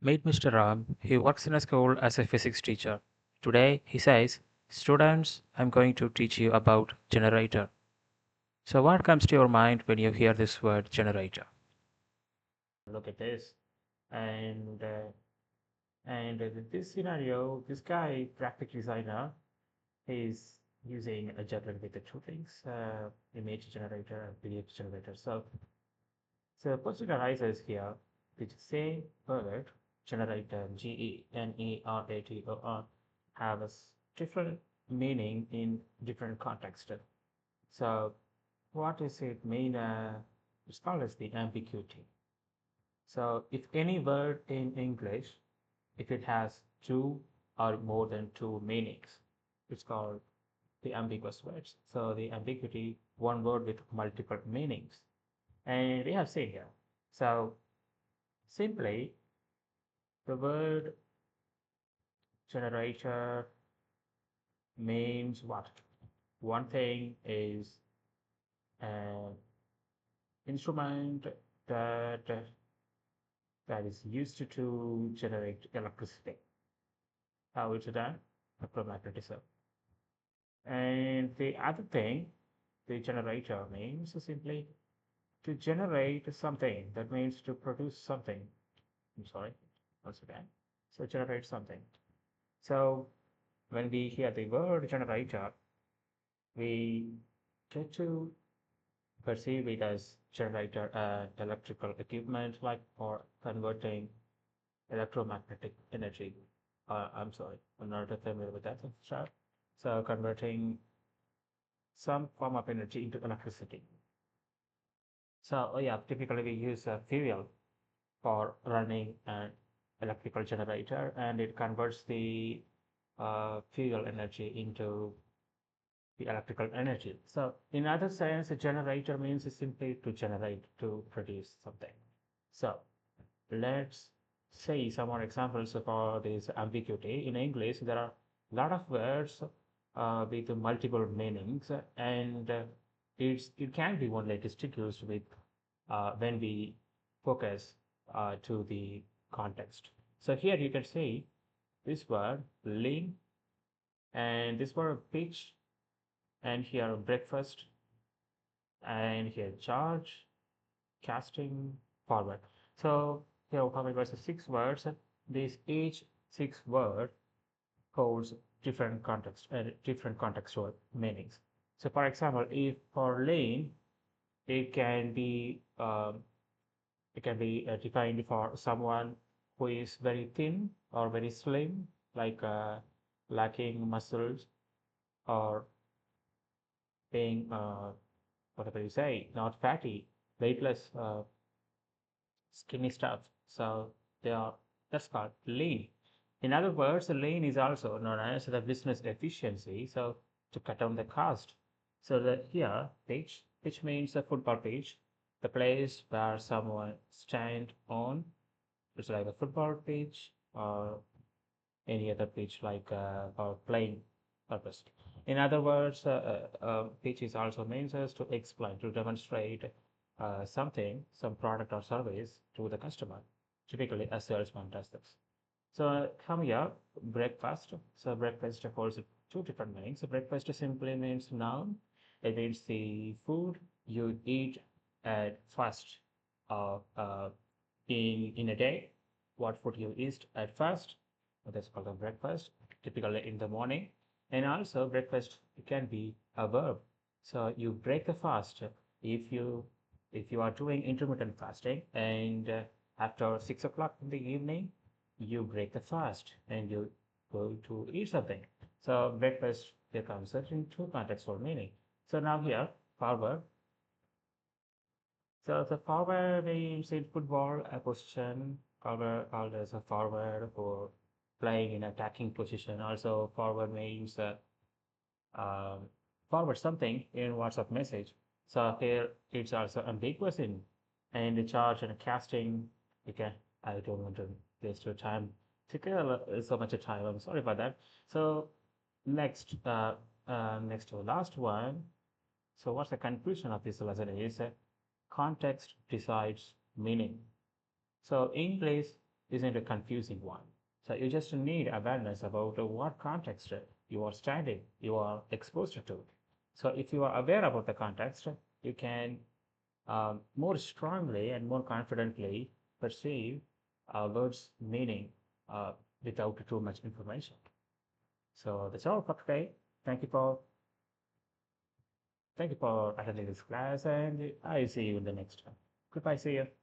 Meet Mr. Ram. He works in a school as a physics teacher. Today, he says, "Students, I'm going to teach you about generator." So, what comes to your mind when you hear this word generator? Look at this. And with this scenario, this guy, graphic designer, is using a juggler with the two things, image generator and video generator. So the question arises here, the same word, generator, Generator, have a different meaning in different context. So what does it mean? It's called as the ambiguity. So if any word in English, if it has two or more than two meanings, it's called the ambiguous words. So the ambiguity, one word with multiple meanings. And we have seen here. So simply the word generator means what? One thing is an instrument that that is used to generate electricity. How it's done? Electromagnetism. And the other thing, the generator means simply to generate something. That means to produce something. I'm sorry, once again. So generate something. So when we hear the word generator, we get to perceive it as generator and electrical equipment like for converting electromagnetic energy. I'm sorry, I'm not familiar with that. Sure. So converting some form of energy into electricity. So yeah, typically we use fuel for running an electrical generator, and it converts the fuel energy into the electrical energy. So in other sense, a generator means simply to generate, to produce something. So let's say some more examples for this ambiguity. In English, there are a lot of words with multiple meanings, and it can be only distinguished with when we focus to the context. So here you can see this word lean and this word pitch and here breakfast and here charge, casting, forward. So here we're talking about the six words. This each six word holds different context and different contextual meanings. So for example, if for lean, it can be defined for someone who is very thin or very slim, like lacking muscles or being whatever you say, not fatty, weightless, skinny stuff. So they are that's called lean. In other words, lean is also known as the business efficiency. So to cut down the cost. So that here pitch means a football pitch, the place where someone stand on. It's like a football pitch or any other pitch like for playing purpose. In other words, pitch is also means us to explain, to demonstrate something, some product or service to the customer. Typically, a salesman does this. So come here, breakfast. So breakfast holds two different meanings. So breakfast simply means noun. It means the food you eat at first in a day. What food you eat at first. That's called a breakfast, typically in the morning. And also breakfast can be a verb. So you break the fast if you are doing intermittent fasting and after 6 o'clock in the evening you break the fast and you go to eat something. So breakfast becomes in two contextual meaning. So now here forward. So the forward means in football a position called as a forward or playing in attacking position. Also forward means um, forward something in WhatsApp message. So here it's also ambiguous in and the charge and casting. Okay, I don't want to waste your time. Take so much time. I'm sorry about that. So next, next to the last one. So what's the conclusion of this lesson is context decides meaning. So English isn't a confusing one. So you just need awareness about what context you are studying, you are exposed to. So if you are aware about the context, you can more strongly and more confidently perceive a word's meaning uh, without too much information. So that's all for today. Thank you for thank you for attending this class, and I see you in the next one. Goodbye. See you.